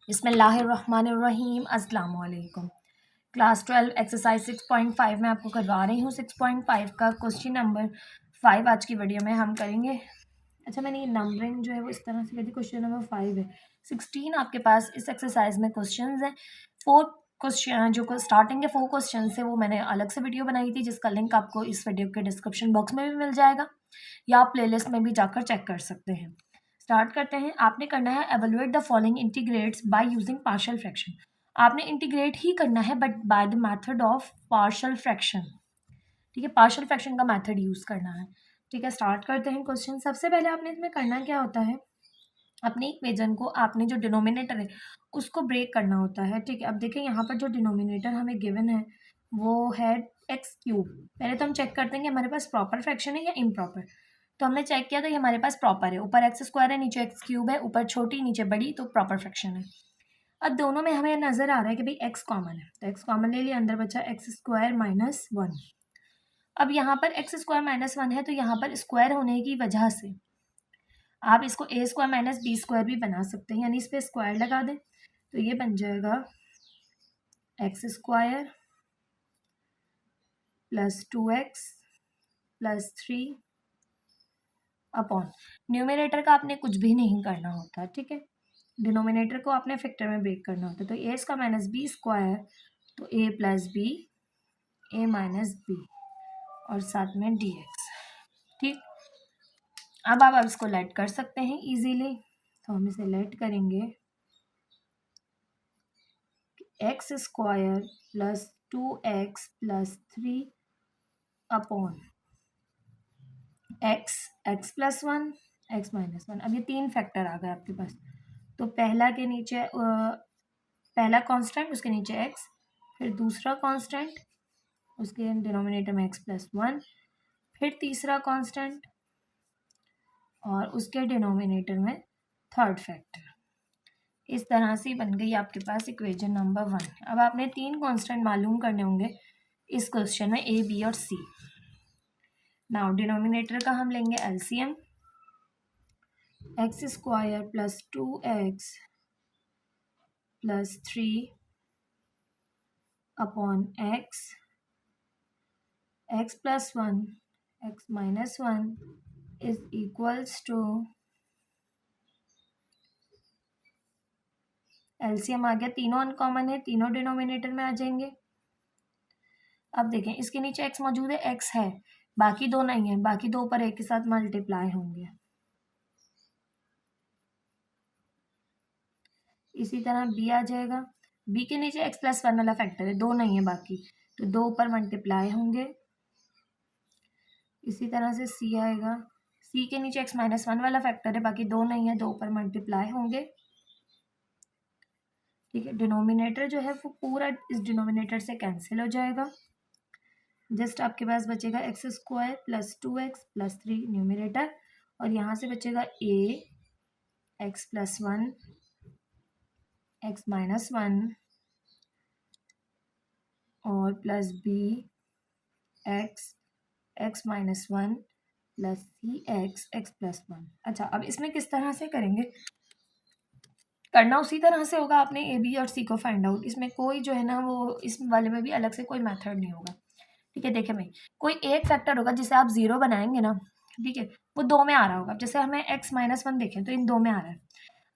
बिस्मिल्लाहिर्रहमानिर्रहीम अस्सलाम वालेकुम। क्लास 12 एक्सरसाइज 6.5 में आपको करवा रही हूँ। 6.5 का क्वेश्चन नंबर 5 आज की वीडियो में हम करेंगे। अच्छा, मैंने ये नंबरिंग जो है वो इस तरह से कहती, क्वेश्चन नंबर 5 है। 16 आपके पास इस एक्सरसाइज में क्वेश्चन हैं। 4 क्वेश्चन जो स्टार्टिंग के 4 क्वेश्चन से वो मैंने अलग से वीडियो बनाई थी, जिसका लिंक आपको इस वीडियो के डिस्क्रिप्शन बॉक्स में भी मिल जाएगा या आप प्लेलिस्ट में भी जाकर चेक कर सकते हैं। स्टार्ट करते हैं। आपने करना है evaluate the following integrates by using partial fraction. आपने इंटीग्रेट ही करना है but by the method of partial fraction. ठीक है, पार्शियल फ्रैक्शन का मेथड यूज करना है। ठीक है, स्टार्ट करते हैं क्वेश्चन। सबसे पहले आपने इसमें करना क्या होता है, अपने इक्वेशन को आपने जो डिनोमिनेटर है उसको ब्रेक करना होता है। ठीक है, अब देखें यहाँ पर जो डिनोमिनेटर हमें गिवन है वो है एक्स क्यूब। पहले तो हम चेक करते हैं कि हमारे पास प्रॉपर फ्रैक्शन है या इम्प्रॉपर। तो हमने चेक किया तो ये हमारे पास प्रॉपर है। ऊपर एक्स स्क्वायर है, नीचे एक्स क्यूब है, ऊपर छोटी नीचे बड़ी, तो प्रॉपर फ्रैक्शन है। अब दोनों में हमें नजर आ रहा है कि भाई एक्स कॉमन है, तो एक्स कॉमन ले लिया, अंदर बचा एक्स स्क्वायर माइनस 1। अब यहाँ पर एक्स स्क्वायर माइनस 1 है, तो यहाँ पर स्क्वायर होने की वजह से आप इसको ए स्क्वायर माइनस बी स्क्वायर भी बना सकते हैं, यानी इस पर स्क्वायर लगा दें तो ये बन जाएगा x square plus 2x plus 3 upon numerator का आपने कुछ भी नहीं करना होता। ठीक है, डिनोमिनेटर को आपने फैक्टर में ब्रेक करना होता है। तो ए स्क्वायर माइनस बी स्क्वायर, तो ए प्लस बी, ए माइनस बी और साथ में डी एक्स। ठीक, अब आप इसको लेट कर सकते हैं इजीली। तो हम इसे लेट करेंगे, x square plus 2x plus 3 upon x plus 1 x minus 1। अब ये 3 फैक्टर आ गए आपके पास। तो पहला के नीचे पहला कांस्टेंट, उसके नीचे x, फिर दूसरा कांस्टेंट, उसके डिनोमिनेटर में x प्लस 1, फिर तीसरा कांस्टेंट और उसके डिनोमिनेटर में थर्ड फैक्टर। इस तरह से बन गई आपके पास इक्वेशन नंबर 1। अब आपने 3 कांस्टेंट मालूम करने होंगे इस क्वेश्चन में, a, b और c। नाउ डिनोमिनेटर का हम लेंगे LCM, x square plus 2x plus 3 upon x plus 1 x minus 1 is equals to, LCM आ गया, तीनों अनकॉमन है, तीनों डिनोमिनेटर में आ जाएंगे। अब देखें, इसके नीचे x मौजूद है, x है, बाकी दो नहीं है, बाकी दो ऊपर एक के साथ मल्टीप्लाई होंगे। इसी तरह b आ जाएगा, b के नीचे x प्लस 1 वाला फैक्टर है, दो नहीं है बाकी, तो दो ऊपर मल्टीप्लाई होंगे। इसी तरह से c आएगा, c के नीचे x माइनस 1 वाला फैक्टर है, बाकी दो नहीं है, दो ऊपर मल्टीप्लाई होंगे। ठीक है, डिनोमिनेटर जो है वो पूरा इस डिनोमिनेटर से कैंसिल हो जाएगा। जस्ट आपके पास बचेगा x square plus 2x plus 3 numerator, और यहाँ से बचेगा a x plus 1 x minus 1 और plus b x x minus 1 plus C x x plus 1। अच्छा, अब इसमें किस तरह से करेंगे, करना उसी तरह से होगा, आपने ए बी और सी को फाइंड आउट। इसमें कोई जो है ना वो इस वाले में भी अलग से कोई मेथड नहीं होगा। ठीक है, देखें भाई, कोई एक फैक्टर होगा जिसे आप 0 बनाएंगे ना, ठीक है, वो 2 में आ रहा होगा। जैसे हमें x माइनस 1 देखें तो इन 2 में आ रहा है।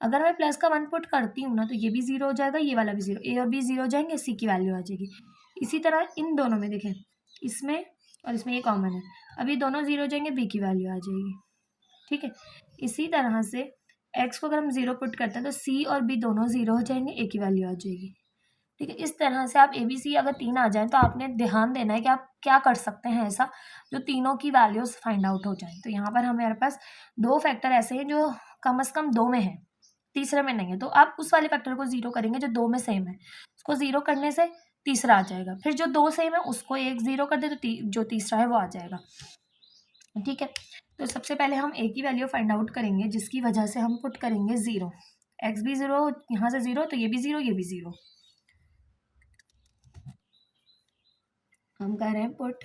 अगर मैं प्लस का 1 पुट करती हूँ ना तो ये भी 0 हो जाएगा, ये वाला भी 0, a और b 0 हो जाएंगे, c की वैल्यू आ जाएगी। इसी तरह इन दोनों में देखें, इसमें और इसमें ये कॉमन है, अब ये दोनों 0 हो जाएंगे, b की वैल्यू आ जाएगी। ठीक है, इसी तरह से x को अगर हम 0 पुट करते हैं तो c और b दोनों 0 हो जाएंगे, a की वैल्यू आ जाएगी। ठीक है, इस तरह से आप ABC अगर 3 आ जाए तो आपने ध्यान देना है कि आप क्या कर सकते हैं ऐसा जो तीनों की वैल्यूज फाइंड आउट हो जाए। तो यहाँ पर हमारे पास दो फैक्टर ऐसे हैं जो कम से कम 2 में है, तीसरे में नहीं है, तो आप उस वाले फैक्टर को 0 करेंगे जो 2 में सेम है, उसको 0 करने से तीसरा आ जाएगा, फिर जो 2 सेम है उसको एक 0 कर दे तो जो तीसरा है वो आ जाएगा। ठीक है, तो सबसे पहले हम a की वैल्यू फाइंड आउट करेंगे, जिसकी वजह से हम पुट करेंगे 0, x भी 0, यहाँ से 0 तो ये भी 0, ये भी 0। हम कह रहे हैं put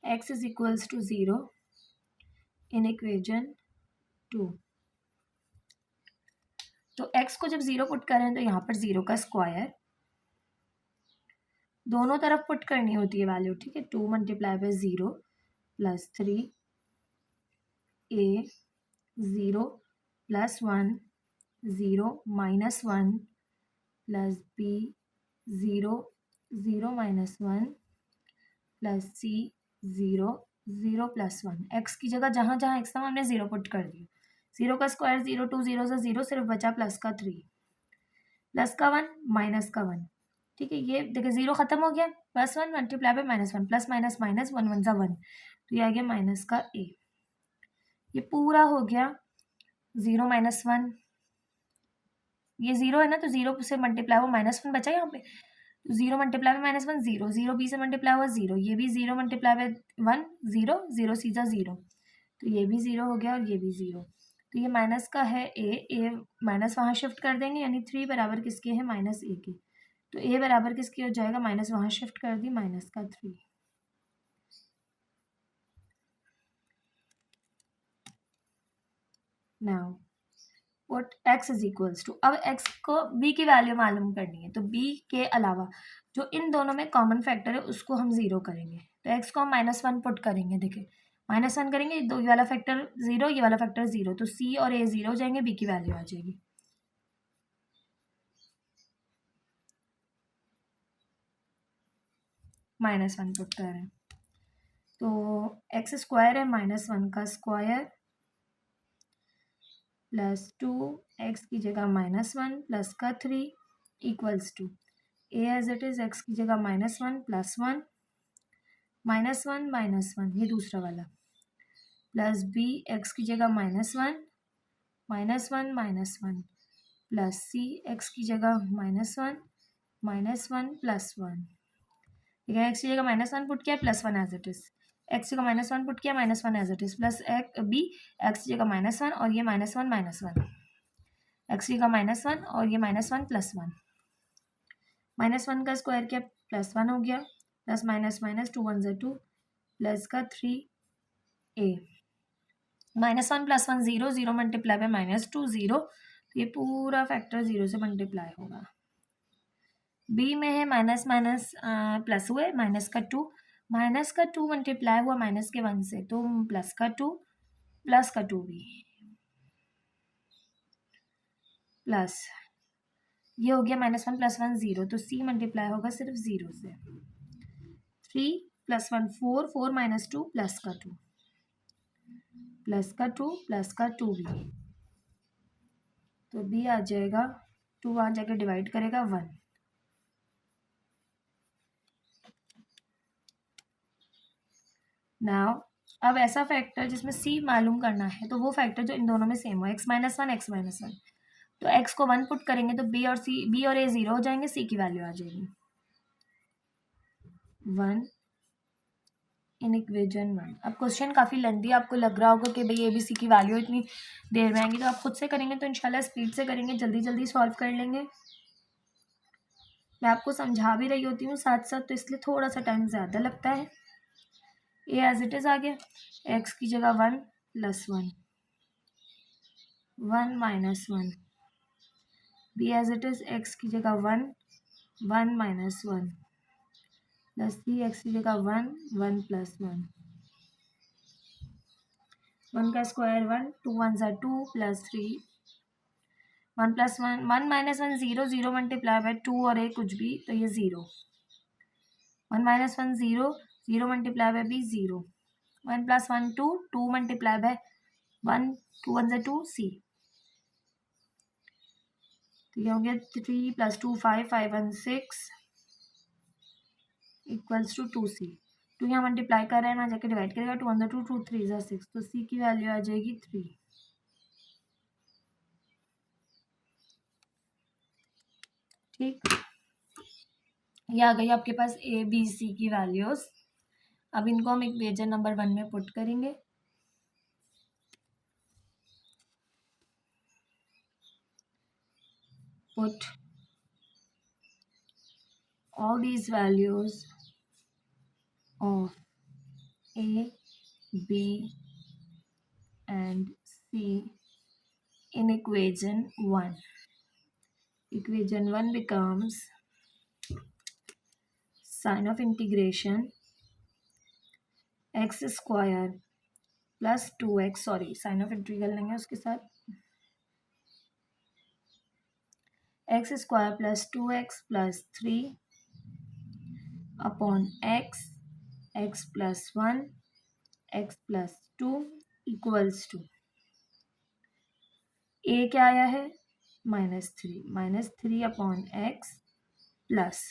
x is equals to 0 in equation 2। तो x को जब 0 पुट करें तो यहाँ पर 0 का स्क्वायर दोनों तरफ पुट करनी होती है वैल्यू, ठीक है। 2 multiply bye 0 plus 3 a 0 plus 1 0 minus 1 plus b 0 0 minus 1 plus c 0 0 plus 1। X की जगह जहाँ जहाँ एक्स था हमने 0 पुट कर दिया। 0 का स्क्वायर 0, 2 0 से 0, सिर्फ बचा प्लस का 3, प्लस का 1 माइनस का 1, ठीक है। ये देखिए 0 खत्म हो गया, plus 1 multiply by minus 1, plus minus minus 1 1 सा 1, तो ये आ गया माइनस का a। ये पूरा हो गया 0 माइनस 1, ये 0 है ना, तो 0 से मल्टीप्लाई हुआ माइनस 1 बचा यहाँ पे, तो 0 मल्टीप्लाई बाय माइनस 1 0, 0 b से मल्टीप्लाई हुआ 0, ये भी 0 मल्टीप्लाई बाय 1 0, 0 सीधा 0, तो ये भी 0 हो गया और ये भी 0। तो ये माइनस का है a माइनस वहाँ शिफ्ट कर देंगे, यानी 3 बराबर किसके हैं, माइनस a के। तो a बराबर किसकी हो जाएगा, माइनस वहाँ शिफ्ट कर दी, माइनस का 3। Now what x is equals to, अब x को b की वैल्यू मालूम करनी है, तो b के अलावा जो इन दोनों में कॉमन फैक्टर है उसको हम 0 करेंगे। तो x को हम -1 पुट करेंगे, देखिए -1 करेंगे, दो ये वाला फैक्टर 0, ये वाला फैक्टर 0, तो c और a 0 हो जाएंगे, b की वैल्यू आ जाएगी -1 पुट कर रहे हैं, तो एक्स स्क्वायर है -1 का स्क्वायर प्लस 2 एक्स की जगह -1 प्लस का 3 equals to a as it is, x की जगह -1 प्लस 1 -1 ये दूसरा वाला, प्लस बी एक्स की जगह -1 -1 प्लस सी एक्स की जगह -1 प्लस 1, ठीक है। एक्स की जगह -1 पुट किया, plus 1 as it is, x की जगह -1 पुट किया, -1 as it is, plus b x की जगह -1 और ये -1 एक्स की जगह -1 और ये -1 प्लस 1, -1 का स्क्वायर किया प्लस 1 हो गया, प्लस माइनस माइनस 2 1 2 प्लस का 3 a, -1 प्लस 1 0, 0 मल्टीप्लाई बाय -2 0, तो ये पूरा फैक्टर 0 से मल्टीप्लाई होगा। b में है माइनस माइनस प्लस हुए, माइनस का 2 मल्टीप्लाई हुआ माइनस के 1 से, तो प्लस का 2 भी प्लस ये हो गया -1 प्लस 1 0, तो c मल्टीप्लाई होगा सिर्फ 0 से, 3 प्लस 1 4, 4 माइनस 2 प्लस का 2 प्लस का 2 भी, तो b आ जाएगा 2 आ जाकर डिवाइड करेगा 1। नाउ अब ऐसा फैक्टर जिसमें c मालूम करना है, तो वो फैक्टर जो इन दोनों में सेम हो, x-1, तो x को 1 पुट करेंगे तो b और a 0 हो जाएंगे, c की वैल्यू आ जाएगी 1 इन इक्वेशन 1। अब क्वेश्चन काफ़ी लेंथी आपको लग रहा होगा कि भाई ए बी सी की वैल्यू इतनी देर में आएंगी, तो आप खुद से करेंगे तो इंशाल्लाह स्पीड से करेंगे, जल्दी जल्दी सॉल्व कर लेंगे। मैं आपको समझा भी रही होती हूँ साथ साथ, तो इसलिए थोड़ा सा टाइम ज़्यादा लगता है। ए एज इट इज़ आ गया, एक्स की जगह 1 plus 1 1 minus 1, b as it is x की जगह 1 माइनस 1 प्लस सी एक्स की जगह 1 प्लस 1 का स्क्वायर 1 2 1 ज़ा 2 plus 3 1 plus 1 minus 1 0, 0 multiply by 2 और a कुछ भी, तो ये 0, 1 minus 1 0, 0 multiply by b 0, 1 plus 1 2, 2 multiply by 1 2 1 ज़ा 2 c, तो ये हो गया 3 प्लस 2 5 5 1 6 इक्वल्स टू 2c। 2 यहाँ मल्टीप्लाई कर रहे हैं ना, जाके डिवाइड करेगा, 2 1 ज़ा 2 2 3 ज़ा 6, तो c की वैल्यू आ जाएगी 3। ठीक, ये आ गई आपके पास ए बी सी की वैल्यूज। अब इनको हम इक्वेशन नंबर 1 में पुट करेंगे। Put all these values of a b and c in equation 1। equation 1 becomes sin of integration x square plus 2x, sorry sign of integral लेंगे उसके साथ, x square plus 2x plus 3 upon x plus 1 x plus 2 equals to A क्या आया है -3 upon x plus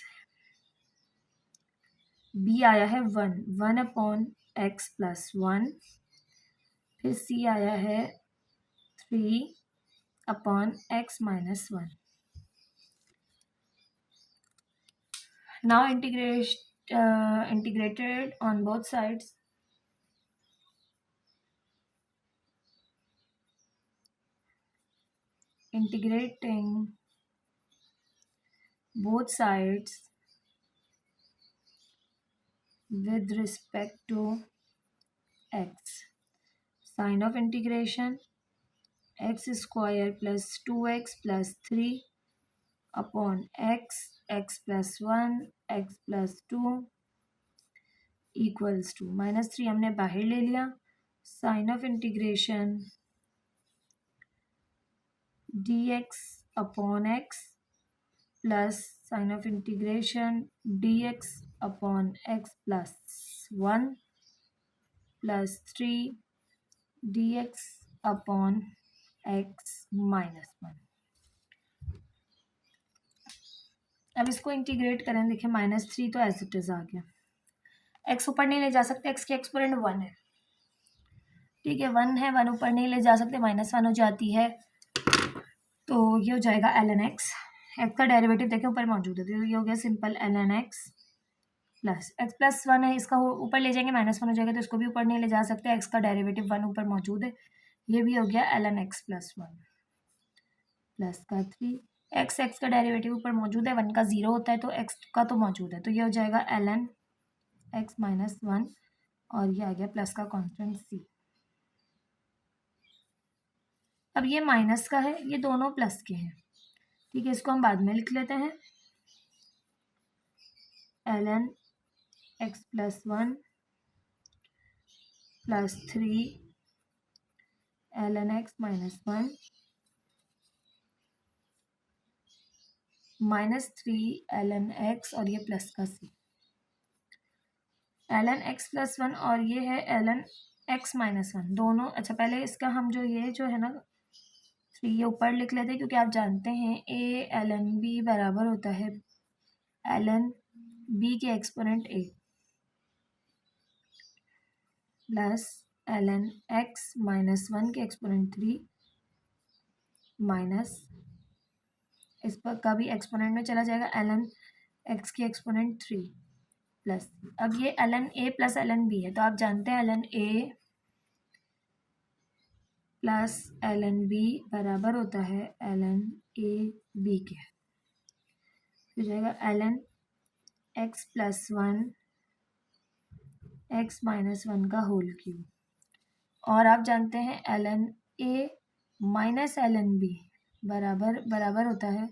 B आया है 1 upon x plus 1, फिर सी आया है 3 upon x minus 1. Now integrated on both sides. Integrating both sides with respect to x. Sign of integration x square plus 2x plus 3 upon x plus 1 x plus 2 equals to -3 हमने बाहर ले लिया. Sign of integration dx upon x plus sign of integration dx upon x plus 1 plus 3 dx upon x minus 1. अब इसको integrate करें, देखिए -3 तो as it is आ गया. x ऊपर नहीं ले जा सकते, x की एक्सपोनेंट 1 है, ठीक है 1 है, 1 ऊपर नहीं ले जा सकते, -1 हो जाती है, तो ये हो जाएगा ln x. x का डेरिवेटिव देखिए ऊपर मौजूद है, तो ये हो गया simple ln x plus x plus 1 है, इसका ऊपर ले जाएंगे -1 हो जाएगा, तो इसको भी ऊपर नहीं ले जा सकते, x का डेरिवेटिव 1 ऊपर मौजूद है, ये भी हो गया ln x प्लस 1 प्लस का 3. x का डेरिवेटिव ऊपर मौजूद है, 1 का 0 होता है, तो x का तो मौजूद है, तो ये हो जाएगा ln x माइनस 1 और ये आ गया प्लस का कांस्टेंट c. अब ये माइनस का है, ये दोनों प्लस के हैं, ठीक है, इसको हम बाद में लिख लेते हैं. ln x plus 1 plus 3 ln x minus 1 -3 ln x और ये प्लस का c. ln x प्लस 1 और ये है ln x माइनस 1, दोनों. अच्छा पहले इसका हम जो है ना 3 ये ऊपर लिख लेते हैं, क्योंकि आप जानते हैं a ln b बराबर होता है ln b के exponent a plus ln x minus 1 के एक्सपोनेंट 3 माइनस इस पर का भी एक्सपोनेंट में चला जाएगा ln x की एक्सपोनेंट 3 प्लस. अब ये ln a plus ln b है, तो आप जानते हैं ln a plus ln b बराबर होता है ln a b के. हो जाएगा ln x plus 1 x minus 1 का होल क्यूब, और आप जानते हैं ln a minus ln b बराबर होता है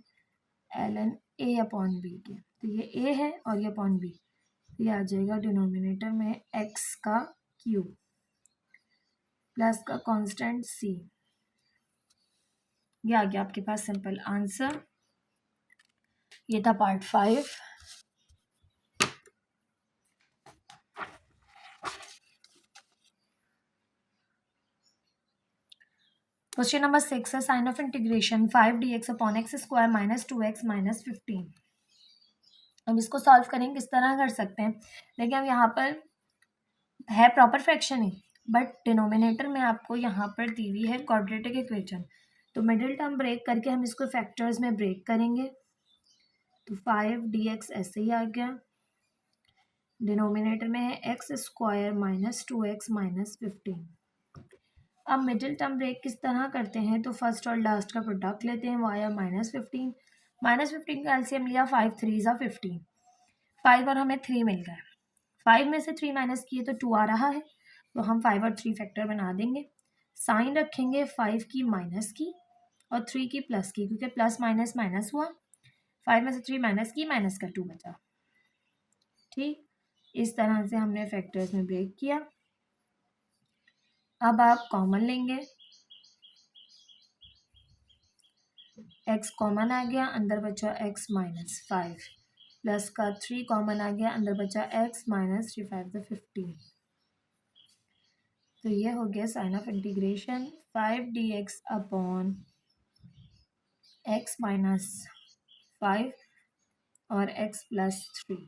ln a अपॉन b के. तो ये a है और ये अपॉन b, ये आ जाएगा डिनोमिनेटर में x का क्यूब प्लस का कांस्टेंट c. ये आ गया आपके पास सिंपल आंसर. ये था पार्ट 5. क्वेश्चन नंबर 6 है sign of integration 5 dx upon x square minus 2x minus 15. अब इसको सॉल्व करेंगे, किस तरह कर सकते हैं. देखिए अब यहाँ पर है proper fraction he, but denominator में आपको यहाँ पर दी हुई है क्वाड्रेटिक इक्वेशन, तो मिडिल टर्म ब्रेक करके हम इसको फैक्टर्स में ब्रेक करेंगे. तो 5 dx ऐसे ही आ गया, डिनोमिनेटर में है x square minus 2x minus 15. अब मिडिल टर्म ब्रेक किस तरह करते हैं, तो फर्स्ट और लास्ट का प्रोडक्ट लेते हैं, वो आया -15. -15 का एलसीएम लिया, 5 3 ज़ा 15, 5 और हमें 3 मिल गया. 5 में से 3 माइनस किए तो 2 आ रहा है, तो हम 5 और 3 फैक्टर बना देंगे. साइन रखेंगे 5 की माइनस की और 3 की प्लस की, क्योंकि प्लस माइनस माइनस हुआ, 5 में से 3 माइनस की, माइनस का 2 बचा। ठीक, इस तरह से हमने फैक्टर्स में ब्रेक किया। अब आप कॉमन लेंगे, x कॉमन आ गया, अंदर बचा x माइनस 5 प्लस का 3 कॉमन आ गया, अंदर बचा x माइनस 3 5 = 15। तो ये हो गया sign of integration 5 dx upon x minus 5 और x प्लस 3।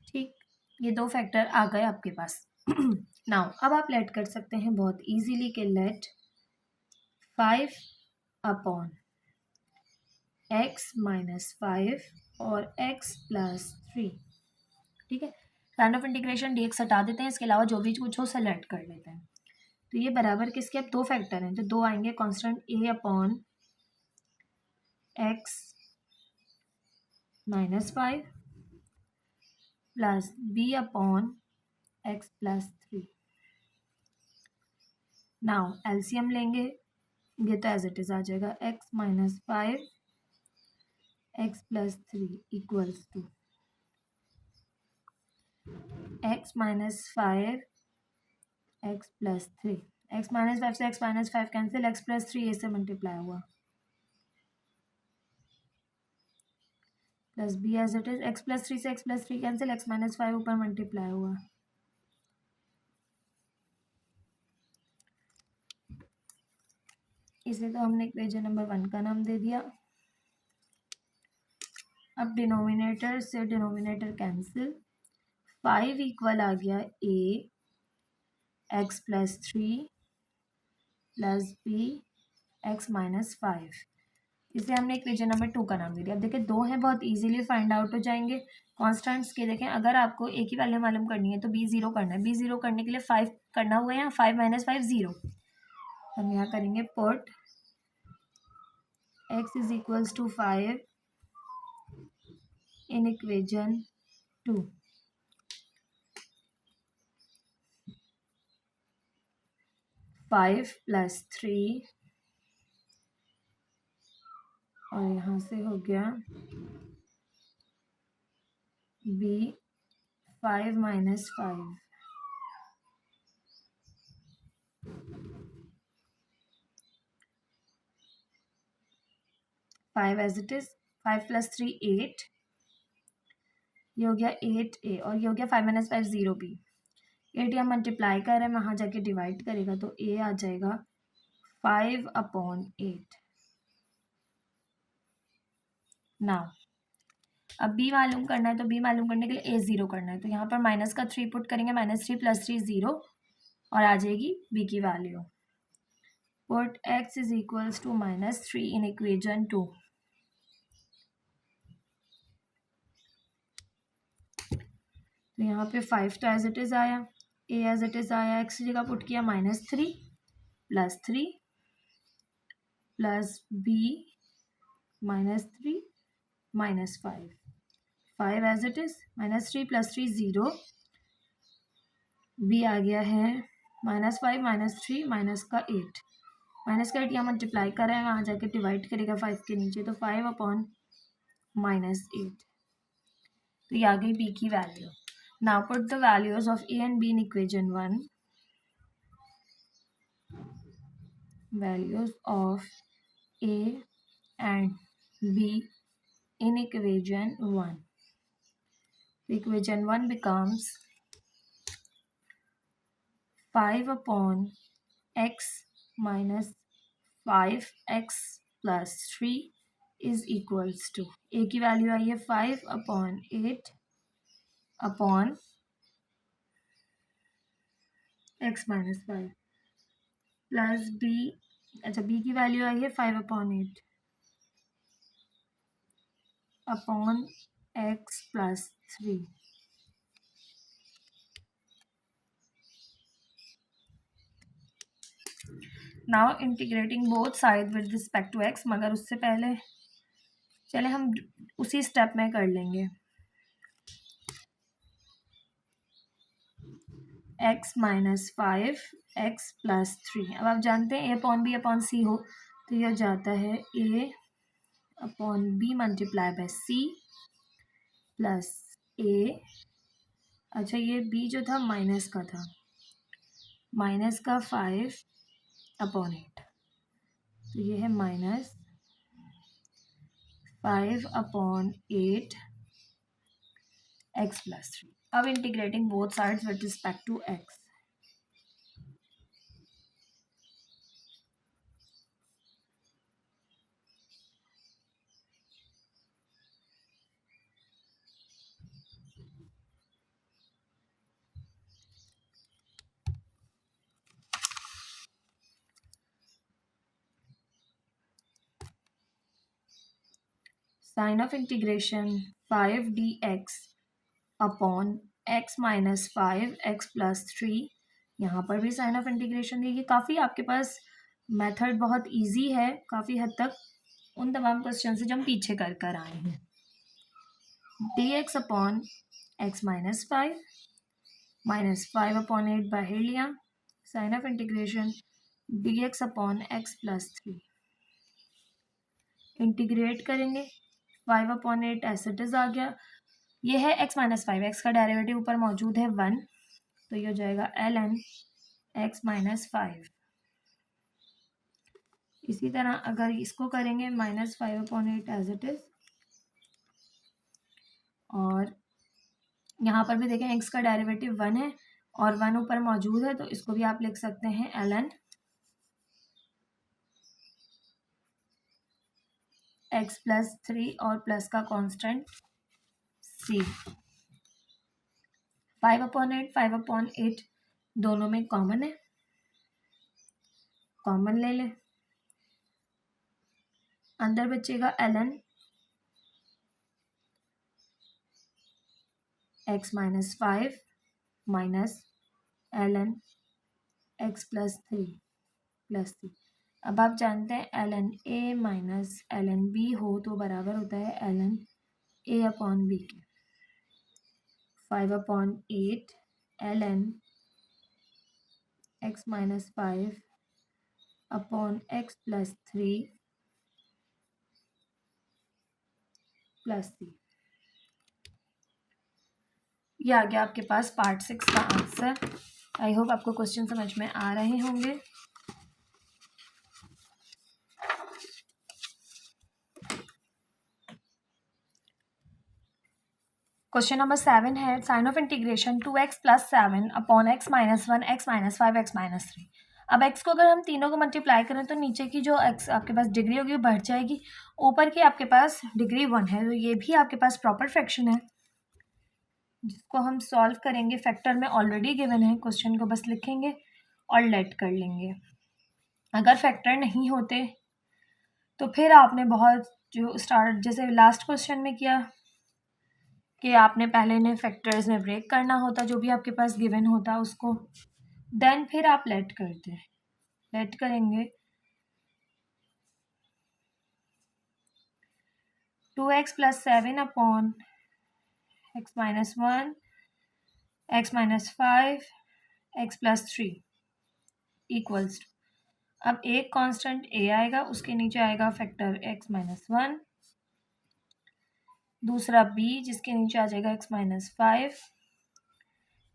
ठीक, ये दो फैक्टर आ गए आपके पास। नाउ अब आप लेट कर सकते हैं बहुत इजीली कि लेट 5 अपॉन x माइनस 5 और x प्लस 3। ठीक है, साइन ऑफ इंटीग्रेशन dx हटा देते हैं, इसके अलावा जो भी कुछ हो सेलेक्ट कर लेते हैं। तो ये बराबर किसके, अब दो फैक्टर हैं तो दो आएंगे constant a upon x minus 5 plus b upon x plus 3। Now LCM लेंगे, ये तो एज इट इज आ जाएगा, x minus 5 x plus 3 equals to x minus 5 x plus 3। x minus 5 से x minus 5 cancel, x plus 3 a से multiply हुआ plus b as it is, x plus 3 से x plus 3 cancel, x minus 5 ऊपर multiply हुआ। इसे तो हमने equation number 1 का नाम दे दिया। अब डिनोमिनेटर से डिनोमिनेटर कैंसिल, 5 इक्वल आ गया a x plus 3 plus b x minus 5। इसे हमने इक्वेशन नंबर 2 का नाम दे दिया। अब देखिए दो हैं, बहुत इजीली फाइंड आउट हो जाएंगे कॉन्स्टेंट्स के। देखें अगर आपको एक ही वैल्यू मालूम करनी है तो b ज़ीरो करना है, b ज़ीरो करने के लिए 5 करना हुआ, यहाँ 5 माइनस 5 ज़ीरो। हम यहाँ करेंगे put x is equals to 5 in equation 2। 5 plus 3 और यहाँ से हो गया b 5 minus 5। 5 as it is, 5 plus 3 8, ये हो गया 8a और ये हो गया 5 माइनस 5 ज़ीरो b। 8 यहाँ मल्टीप्लाई कर रहे हैं, वहाँ जाके डिवाइड करेगा तो a आ जाएगा 5 अपॉन 8। नाउ अब b मालूम करना है, तो b मालूम करने के लिए a ज़ीरो करना है, तो यहाँ पर माइनस का 3 पुट करेंगे, माइनस 3 प्लस 3 ज़ीरो और आ जाएगी b की value. Put x is equals to minus 3 in equation 2। तो यहाँ पे 5 तो एज इट इज आया, a एज इट इज आया, x की जगह पुट किया minus 3 plus 3 plus b minus 3 minus 5। 5 as it is, minus 3 plus 3 zero, b आ गया है माइनस 5 माइनस 3 माइनस का 8। माइनस का 8 यहाँ मल्टीप्लाई कर रहे हैं, वहाँ जाके डिवाइड करेगा 5 के नीचे, तो 5 अपॉन माइनस 8। तो ये आ गई b की value. Now put the values of a and b in equation 1। Values of a and b in equation 1. Equation 1 becomes 5 upon x minus 5x plus 3 is equals to, a की value आई है 5 upon 8 upon x minus 5 plus b, अच्छा b की value आई है 5 upon 8 upon x plus 3। Now integrating both side with respect to x, मगर उससे पहले चले हम उसी स्टेप में कर लेंगे। X minus 5 x plus 3। अब आप जानते हैं A upon B upon C हो तो यह जाता है A upon B multiply by C plus A. अच्छा ये बी जो था माइनस का था, माइनस का 5 अपॉन 8, तो ये है माइनस 5 अपॉन 8 एक्स प्लस 3। अब integrating both sides with respect to x. Sign of integration 5 dx upon x minus 5 x plus 3। यहाँ पर भी साइन ऑफ इंटीग्रेशन है। ये काफ़ी आपके पास मेथड बहुत इजी है काफ़ी हद तक उन तमाम क्वेश्चन से जो हम पीछे कर कर आए हैं। dx upon x minus 5 minus 5 upon 8 बाहर लिया, sign of integration dx upon x plus 3। Integrate करेंगे 5 अपॉन 8 एज इट इज़ आ गया। ये है x माइनस 5, एक्स का डेरिवेटिव ऊपर मौजूद है 1, तो ये हो जाएगा ln x माइनस 5। इसी तरह अगर इसको करेंगे minus 5 upon 8 as it is, और यहाँ पर भी देखें x का डेरिवेटिव 1 है और 1 ऊपर मौजूद है, तो इसको भी आप लिख सकते हैं ln x प्लस 3 और प्लस का कांस्टेंट c। 5 अपॉन 8 5 अपॉन 8 दोनों में कॉमन है, कॉमन ले लें। अंदर बचेगा ln x minus 5 minus ln x plus 3 plus 3। अब आप जानते हैं ln a minus ln b हो तो बराबर होता है ln a अपॉन b के। 5 upon 8 ln x minus 5 upon x plus 3 plus 3। ये आ गया आपके पास पार्ट 6 का आंसर। आई होप आपको क्वेश्चन समझ में आ रहे होंगे। क्वेश्चन नंबर 7 है sign of integration 2x plus 7 upon x minus 1 x minus 5 x minus 3। अब x को अगर हम तीनों को मल्टीप्लाई करें तो नीचे की जो x आपके पास डिग्री होगी वो बढ़ जाएगी, ऊपर की आपके पास डिग्री 1 है, तो ये भी आपके पास प्रॉपर फ्रैक्शन है जिसको हम सॉल्व करेंगे। फैक्टर में ऑलरेडी गिवन है, क्वेश्चन को बस लिखेंगे और लेट कर लेंगे। अगर फैक्टर नहीं होते तो फिर आपने बहुत जो स्टार्ट जैसे लास्ट क्वेश्चन में किया कि आपने पहले इन्हें फैक्टर्स में ब्रेक करना होता, जो भी आपके पास गिवन होता उसको, देन फिर आप लेट करते हैं। लेट करेंगे 2x plus 7 upon x minus 1 x minus 5 x plus 3 equals to, अब एक कांस्टेंट a आएगा, उसके नीचे आएगा फैक्टर x माइनस 1, दूसरा b जिसके नीचे आ जाएगा x माइनस 5,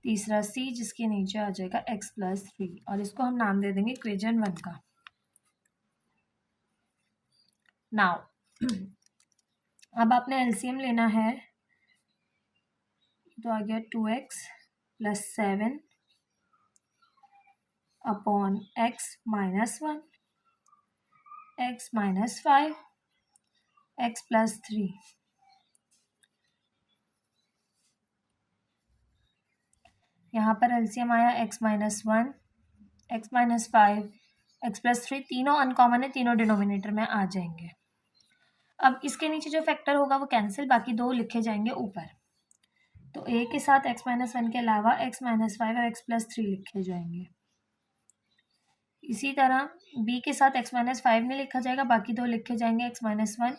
तीसरा c जिसके नीचे आ जाएगा x प्लस 3, और इसको हम नाम दे देंगे इक्वेशन 1 का। नाउ अब आपने एलसीएम लेना है, तो आ गया 2x plus 7 upon x minus 1 x minus 5 x plus 3। यहाँ पर एलसीएम आया x minus 1 x minus 5 x plus 3, तीनों अनकॉमन है, तीनों डिनोमिनेटर में आ जाएंगे। अब इसके नीचे जो फैक्टर होगा वो कैंसिल, बाकी दो लिखे जाएंगे ऊपर, तो a के साथ x माइनस 1 के अलावा x माइनस 5 और x प्लस 3 लिखे जाएंगे। इसी तरह b के साथ x माइनस 5 नहीं लिखा जाएगा, बाकी दो लिखे जाएंगे x माइनस 1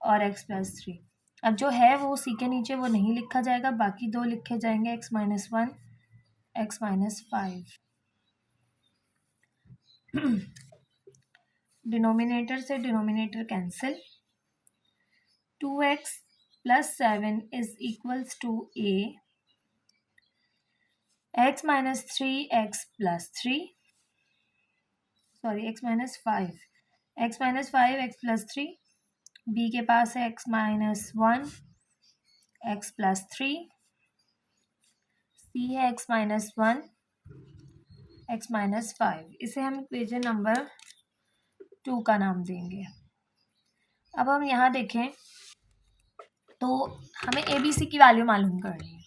और x प्लस 3। अब जो है वो c के नीचे वो नहीं लिखा जाएगा, बाकी दो लिखे जाएंगे x minus 1 x minus 5। Denominator से denominator cancel, 2x plus 7 is equals to A, x minus 3x plus 3, sorry x minus 5, x minus 5 x plus 3, B के पास है x minus 1 x plus 3, C है एक्स माइनस 1 एक्स माइनस 5। इसे हम equation number 2 का नाम देंगे। अब हम यहाँ देखें तो हमें ए बी सी की वैल्यू मालूम करनी है।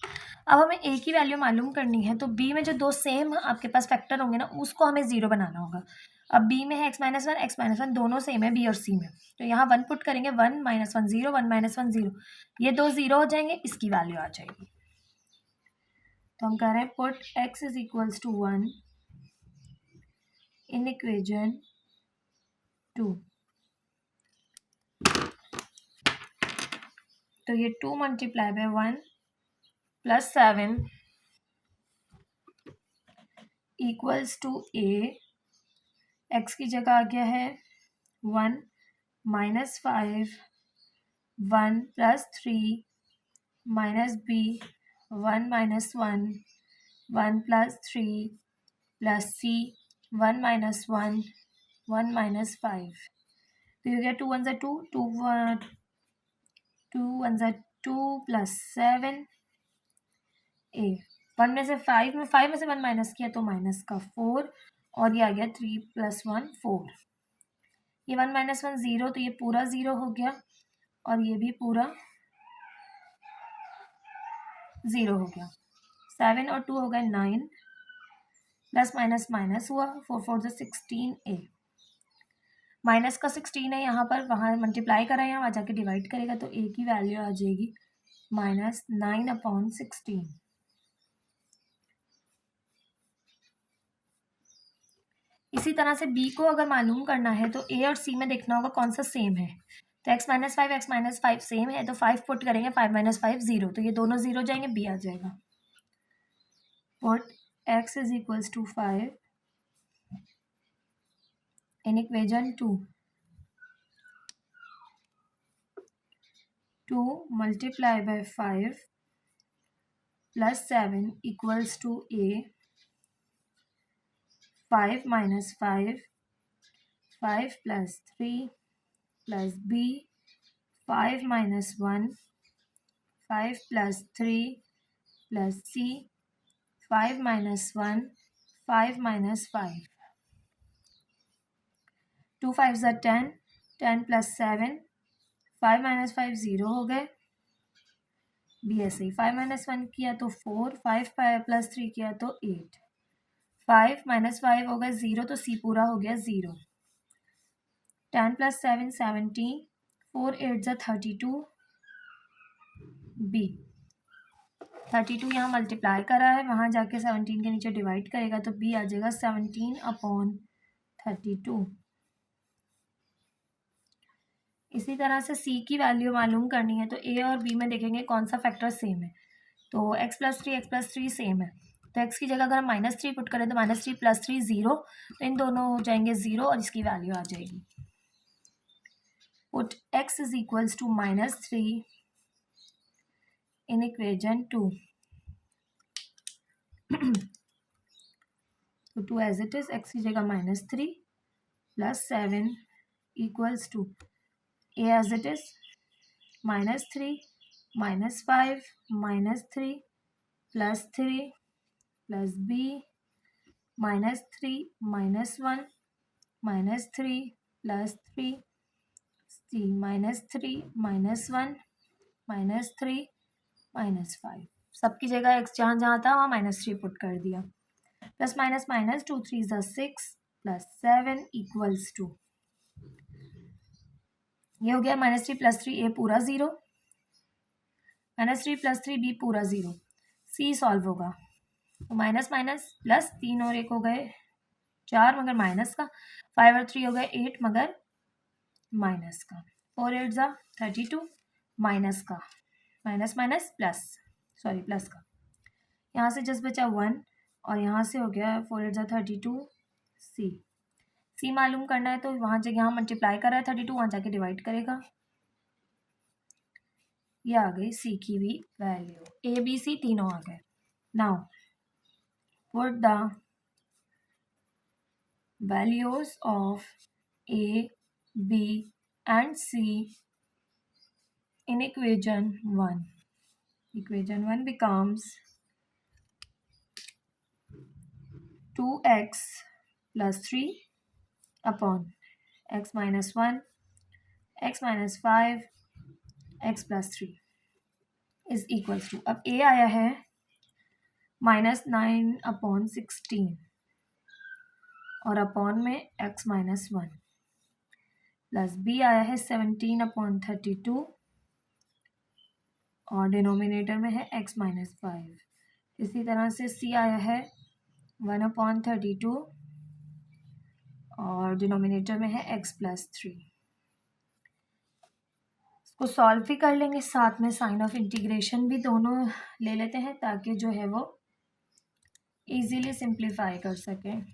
अब हमें ए की वैल्यू मालूम करनी है तो बी में जो दो सेम आपके पास फैक्टर होंगे ना उसको हमें ज़ीरो बनाना होगा। अब बी में है एक्स माइनस वन दोनों सेम है बी और सी में, तो यहाँ 1 पुट करेंगे, 1 माइनस 1 0, 1 माइनस 1 0, ये दो ज़ीरो हो जाएंगे, इसकी वैल्यू आ जाएगी। तो हम कह रहे हैं put x is equals to 1 in equation 2। तो ये 2 multiply by 1 plus 7 equals to A, x की जगह आ गया है 1 minus 5 1 plus 3 minus B 1 minus 1 1 plus 3 plus C 1 minus 1 1 minus 5। तो ये हो गया 2 1 ज़ा 2 2 1 ज़ा 2 प्लस 7 ए, 1 में से 5 में से 1 माइनस किया तो माइनस का 4, और ये आ गया 3 प्लस 1 4। ये 1 माइनस 1 0, तो ये पूरा 0 हो गया और ये भी पूरा 0 हो गया। 7 और 2 हो गए 9, प्लस माइनस माइनस हुआ, 4 4 ज़ा 16 ए, माइनस का 16 है यहाँ पर, वहाँ मल्टीप्लाई करा है, यहाँ जाके डिवाइड करेगा तो ए की वैल्यू आ जाएगी माइनस 9/16। इसी तरह से बी को अगर मालूम करना है तो ए और सी में देखना होगा कौन सा सेम है। तो एक्स माइनस 5 सेम है तो 5 पुट करेंगे, 5 माइनस 5 0, तो ये दोनों 0 जाएंगे, बी आ जाएगा। Put x is equals to 5 in equation 2। 2 multiply by 5 plus 7 equals to a, 5 minus 5 5 plus 3 plus b 5 minus 1 5 plus 3 plus c 5 minus 1 5 minus 5। 2 5 ज़ा 10, 10 प्लस 7, 5 माइनस 5 0 हो गए, बी ऐसे ही 5 माइनस 1 किया तो 4, 5 प्लस 3 किया तो 8, 5 माइनस 5 हो गया 0, तो सी पूरा हो गया 0। 10 प्लस 7 17, 4 8 ज़ा 32, बी 32 यहाँ मल्टीप्लाई करा है, वहाँ जाके 17 के नीचे डिवाइड करेगा तो बी आ जाएगा 17/32। इसी तरह से सी की वैल्यू मालूम करनी है तो ए और बी में देखेंगे कौन सा फैक्टर सेम है। तो x प्लस 3 सेम है, तो x की जगह अगर हम -3 पुट करें तो -3 प्लस 3 0, तो इन दोनों हो जाएंगे 0 और इसकी वैल्यू आ जाएगी। Put x is equals to -3 in equation 2। तो 2 एज इट इज, x की जगह -3 plus 7 equals to a as it is -3 -5 -3 plus 3 plus b -3 -1 -3 plus 3 c -3 -1 -3 -5। सबकी जगह x जहाँ जहाँ था वहाँ -3 पुट कर दिया। प्लस माइनस माइनस 2 3 ज़ा 6 प्लस 7 इक्वल्स टू, ये हो गया -3 प्लस 3 ए पूरा 0, -3 प्लस 3 बी पूरा 0, सी सॉल्व होगा तो माइनस माइनस प्लस 3 और 1 हो गए 4 मगर माइनस का, 5 और 3 हो गए 8 मगर माइनस का, 4 8 ज़ा 32 माइनस का, minus minus plus, sorry plus का, यहाँ से जस्ट बचा 1 और यहाँ से हो गया 4 8 32 सी मालूम करना है तो वहाँ जगह यहाँ मल्टीप्लाई कर रहा है 32 वहाँ जाके डिवाइड करेगा। ये आ गई सी की भी वैल्यू, ए बी सी तीनों आ गए। Now put the values of a b and c in equation 1. Equation 1 becomes 2x plus 3 upon x minus 1, x minus 5, x plus 3 is equals to, अब a आया है -9/16 और अपॉन में x minus 1 plus b आया है 17/32 और denominator में है x minus 5। इसी तरह से c आया है 1/32 और डिनोमिनेटर में है x plus 3। इसको सॉल्व भी कर लेंगे, साथ में साइन ऑफ इंटीग्रेशन भी दोनों ले लेते हैं ताकि जो है वो इजीली सिंप्लीफाई कर सकें।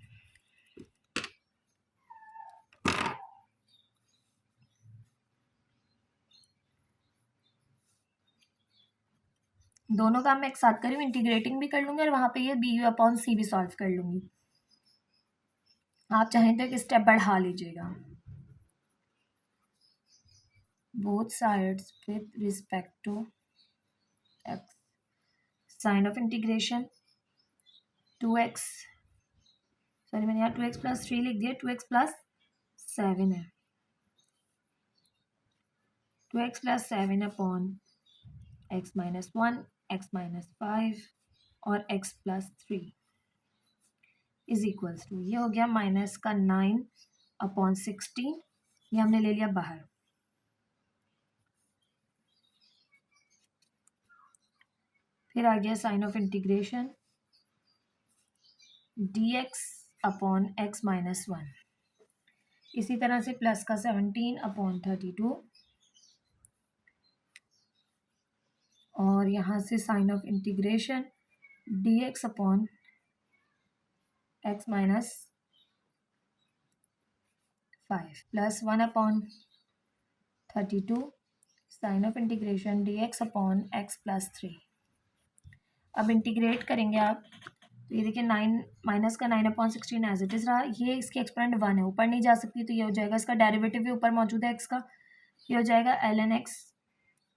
दोनों काम मैं एक साथ करूँ, इंटीग्रेटिंग भी कर लूँगी और वहाँ पे ये b/c भी सॉल्व कर लूँगी। आप चाहें तो एक स्टेप बढ़ा लीजिएगा। Both sides with respect to x, sign of integration 2x, sorry मैंने यहाँ 2x plus 3 लिख दिया, 2x plus 7 है, 2x plus 7 upon x minus 1, x minus 5 और x plus 3 is equals to, ये हो गया माइनस का 9/16, ये हमने ले लिया बाहर। फिर आ गया sign of integration dx upon x minus 1, इसी तरह से प्लस का 17/32 और यहाँ से sign of integration dx upon x minus 5 plus 1/32 sign of integration dx upon x plus 3। अब इंटीग्रेट करेंगे आप तो ये देखिए 9 माइनस का 9/16 एज इट इज़ रहा, ये इसकी एक्सपोनेंट 1 है, ऊपर नहीं जा सकती तो ये हो जाएगा, इसका डेरिवेटिव भी ऊपर मौजूद है x का, ये हो जाएगा ln x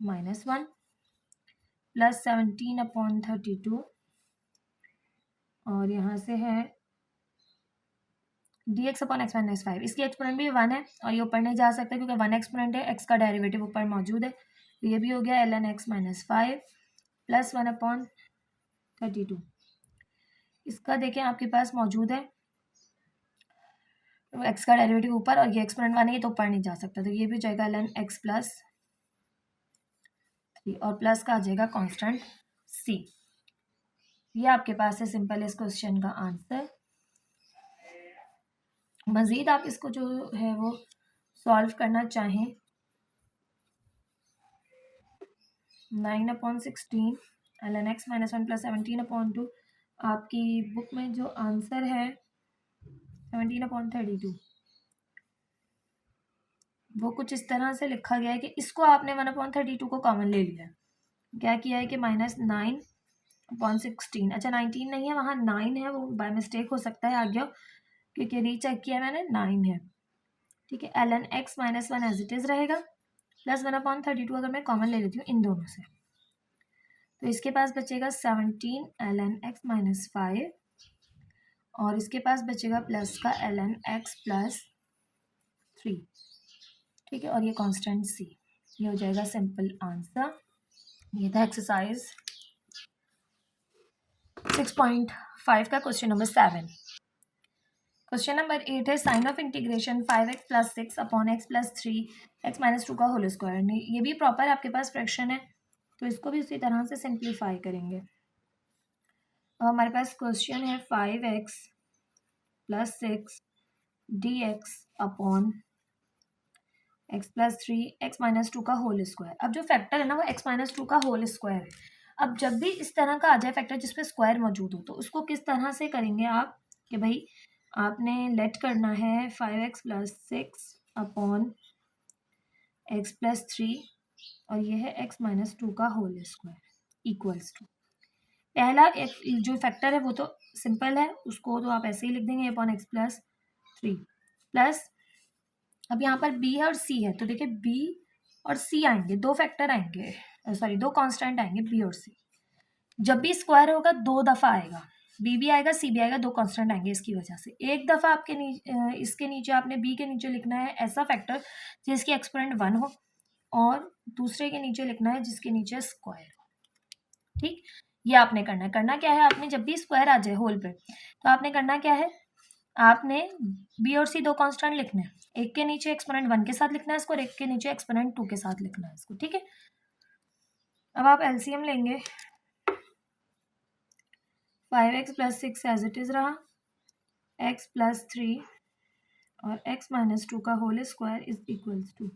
minus 1 प्लस 17/32 और यहाँ से है dx अपॉन x minus 5, इसकी एक्सपोनेंट भी 1 है और ये ऊपर नहीं जा सकता क्योंकि 1 एक्सपोनेंट है, x का डेरिवेटिव ऊपर मौजूद है, तो ये भी हो गया ln x minus 5 प्लस 1/32। इसका देखें आपके पास मौजूद है तो x का डेरिवेटिव ऊपर और ये एक्सपोनेंट 1 है तो ऊपर नहीं जा सकता, तो ये भी हो जाएगा ln x plus 3 और प्लस का आ जाएगा कांस्टेंट c। ये आपके पास है सिंपल इस क्वेश्चन का आंसर। मज़ीद आप इसको जो है वो सॉल्व करना चाहें 9/16 ln x minus 1 प्लस 17/2, आपकी बुक में जो आंसर है 17/32 वो कुछ इस तरह से लिखा गया है कि इसको आपने 1/32 को कॉमन ले लिया, क्या किया है कि -9/16, अच्छा 19 नहीं है वहाँ 9 है, वो बाय मिस्टेक हो सकता है आ गया क्योंकि रीचेक किया मैंने 9 है, ठीक है। ln x minus 1 as it is रहेगा प्लस 1/32 अगर मैं कॉमन ले लेती हूँ इन दोनों से तो इसके पास बचेगा 17 ln x minus 5 और इसके पास बचेगा प्लस का ln x plus 3, ठीक है, और ये कांस्टेंट c, ये हो जाएगा सिंपल आंसर। ये था एक्सरसाइज 6.5 का क्वेश्चन नंबर 7। क्वेश्चन नंबर 8 है sign of integration 5x plus 6 upon x plus 3 x minus 2 का होल स्क्वायर। ये भी प्रॉपर आपके पास फ्रैक्शन है तो इसको भी उसी तरह से सिंप्लीफाई करेंगे। अब हमारे पास क्वेश्चन है 5x plus 6 dx upon x plus 3 x minus 2 का होल स्क्वायर। अब जो फैक्टर है ना वो x minus 2 का होल स्क्वायर है। अब जब भी इस तरह का आ जाए फैक्टर जिसमें स्क्वायर मौजूद हो तो उसको किस तरह से करेंगे आप कि भाई आपने लेट करना है 5x + 6 अपॉन x + 3 और ये है x - 2 का होल स्क्वायर इक्वल्स टू पहला एक जो फैक्टर है वो तो सिंपल है, उसको तो आप ऐसे ही लिख देंगे अपॉन x + 3 प्लस अब यहाँ पर b है और c है तो देखिए b और c आएंगे, दो फैक्टर आएंगे, सॉरी दो कांस्टेंट आएंगे b और c। जब भी स्क्वायर होगा 2 दफ़ा आएगा, b भी आएगा c भी आएगा, दो कांस्टेंट आएंगे इसकी वजह से। एक दफ़ा आपके इसके नीचे आपने b के नीचे लिखना है ऐसा फैक्टर जिसकी एक्सपोनेंट 1 हो और दूसरे के नीचे लिखना है जिसके नीचे स्क्वायर हो। ठीक, ये आपने करना क्या है, आपने जब भी स्क्वायर आ जाए होल पे तो आपने करना क्या है, आपने b और c दो कांस्टेंट लिखने हैं, एक के नीचे एक्सपोनेंट 1 के साथ लिखना है इसको और एक के नीचे एक्सपोनेंट 2 के साथ लिखना है इसको। ठीक है, अब आप एलसीएम लेंगे, 5x + 6 एज इट इज रहा, x + 3 और x - 2 का whole square is equals to,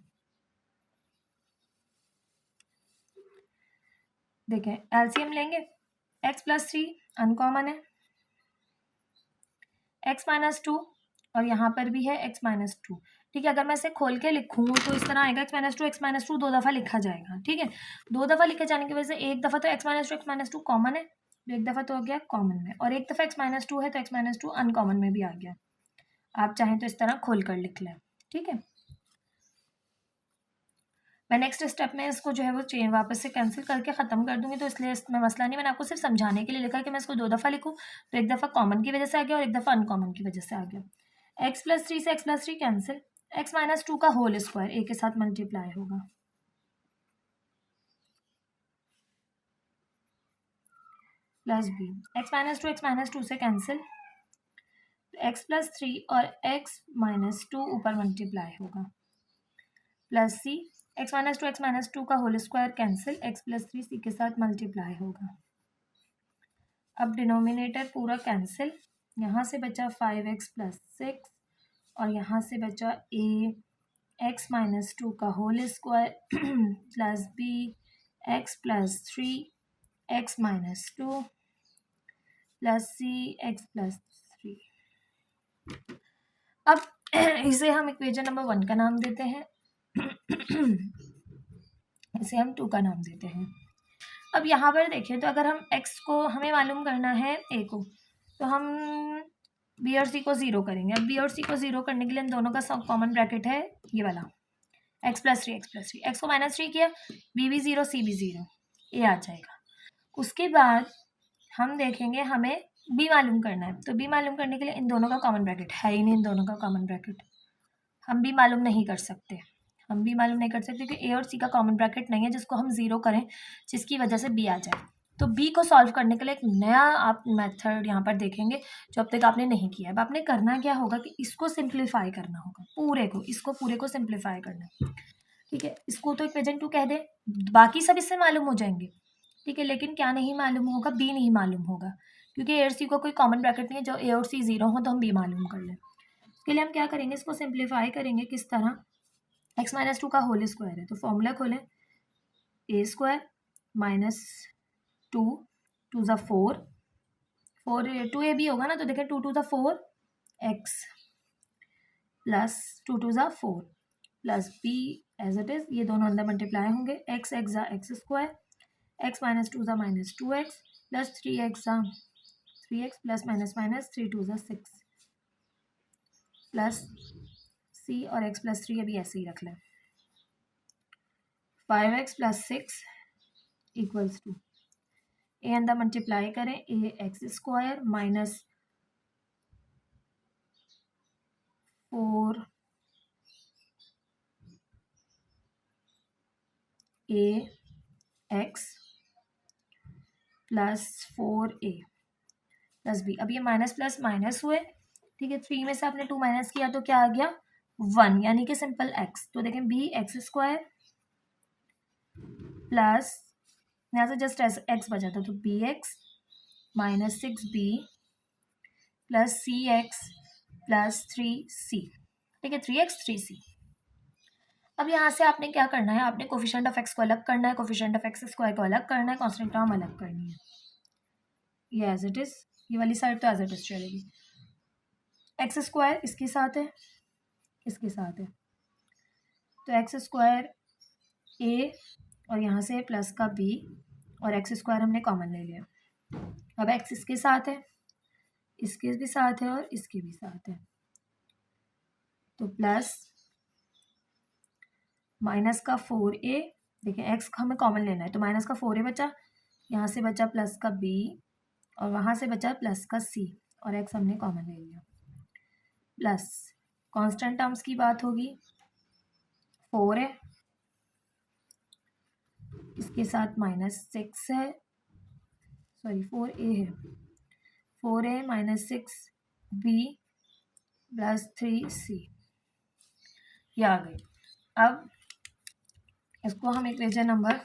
देखें एलसीएम लेंगे, x + 3 अनकॉमन है, x - 2 और यहाँ पर भी है x - 2। ठीक है, अगर मैं इसे खोल के लिखूँ तो इस तरह आएगा x - 2 दो दफ़ा लिखा जाएगा। ठीक है, दो दफ़ा लिखे जाने की वजह से एक दफ़ा तो x - 2 कॉमन है, एक दफ़ा तो हो गया कॉमन में, और एक दफ़ा x - 2 है तो x - 2 अनकॉमन में भी आ गया। आप चाहें तो इस तरह खोल कर लिख लें। ठीक है, मैं नेक्स्ट स्टेप में इसको जो है वो चेन वापस से कैंसिल करके ख़त्म कर दूंगी, तो इसलिए इसमें मसला नहीं, मैंने आपको सिर्फ समझाने के लिए लिखा कि मैं इसको दो दफ़ा लिखूँ तो एक दफ़ा कॉमन की वजह से आ गया और एक दफ़ा अनकॉमन की वजह से आ गया। x + 3 से x + 3 कैंसिल, x - 2 का होल स्क्वायर ए के साथ मल्टीप्लाई होगा प्लस b, x - 2 से कैंसिल, x + 3 और x - 2 ऊपर मल्टीप्लाई होगा प्लस c, x - 2 का whole square cancel, x + 3 c के साथ मल्टीप्लाई होगा। अब डिनोमिनेटर पूरा कैंसिल, यहाँ से बचा 5x + 6 और यहाँ से बचा a x - 2 का whole square plus b x + 3 x - 2 plus c x + 3। अब इसे हम इक्वेशन नंबर 1 का नाम देते हैं इसे हम 2 का नाम देते हैं। अब यहाँ पर देखिए, तो अगर हम x को हमें मालूम करना है a को, तो हम b और c को 0 करेंगे। अब b और c को 0 करने के लिए इन दोनों का सब कॉमन ब्रैकेट है ये वाला x + 3 x को -3 किया, b भी 0 c भी 0, a आ जाएगा। उसके बाद हम देखेंगे हमें b मालूम करना है, तो b मालूम करने के लिए इन दोनों का कॉमन ब्रैकेट है ही नहीं, इन दोनों का कॉमन ब्रैकेट हम b मालूम नहीं कर सकते, हम b मालूम नहीं कर सकते क्योंकि a और c का कॉमन ब्रैकेट नहीं है जिसको हम 0 करें जिसकी वजह से b आ जाए। तो b को सॉल्व करने के लिए एक नया आप मेथड यहाँ पर देखेंगे जो अब तक आपने नहीं किया है। अब आपने करना क्या होगा कि इसको सिंप्लीफाई करना होगा, पूरे को, इसको पूरे को सिंप्लीफाई करना है। ठीक है, इसको तो इक्वेशन 2 कह दे, बाकी सब इससे मालूम हो जाएंगे। ठीक है, लेकिन क्या नहीं मालूम होगा, b नहीं मालूम होगा क्योंकि a और c को कोई कॉमन ब्रैकेट नहीं है, जो a और c 0 हो तो हम b मालूम कर लें। इसके लिए हम क्या करेंगे, इसको सिंप्लीफाई करेंगे किस तरह, x - 2 का होल स्क्वायर है तो फॉर्मूला खोलें, a स्क्वायर माइनस 2 2 ज़ा 4 4 2ab होगा ना, तो देखें 2 2 ज़ा 4 x प्लस 2 2 ज़ा 4 plus b as it is, ये दोनों अंदर मल्टीप्लाई होंगे, x x ज़ा x स्क्वायर, x - 2 ज़ा -2x प्लस 3x ज़ा 3x प्लस माइनस माइनस 3 2 ज़ा 6 प्लस c और x + 3 अभी ऐसे ही रख लें, 5x + 6 इक्वल्स टू ए अंदर मल्टीप्लाई करें, A x square minus 4 A x plus 4a plus b। अब ये माइनस प्लस माइनस हुए, ठीक है, 3 में से आपने 2 माइनस किया तो क्या आ गया 1, यानी कि सिंपल x। तो देखें b एक्स स्क्वायर प्लस यहाँ से जस्ट x बचा था तो B x minus 6b plus C x plus 3c। ठीक है, 3x 3c। अब यहाँ से आपने क्या करना है, आपने कोफिशिएंट ऑफ एक्स को अलग करना है, कोफिशिएंट ऑफ एक्स स्क्वायर को अलग करना है, कांस्टेंट टर्म अलग करनी है। ये एज इट इज़, ये वाली साइड तो एज इट इज़ चलेगी। एक्स स्क्वायर इसके साथ है, इसके साथ है, तो एक्स स्क्वायर ए और यहाँ से प्लस का बी और एक्स स्क्वायर हमने कॉमन ले लिया। अब एक्स इसके साथ है, इसके भी साथ है और इसके भी साथ है, तो प्लस माइनस का 4a, देखिए एक्स हमें कॉमन लेना है, तो माइनस का 4a बचा, यहाँ से बचा प्लस का b और वहाँ से बचा प्लस का c और एक्स हमने कॉमन ले लिया। प्लस कांस्टेंट टर्म्स की बात होगी, 4 है, इसके साथ -6 है, सॉरी 4a है, 4a -6b प्लस 3c, ये आ गई। अब इसको हम इक्वेशन नंबर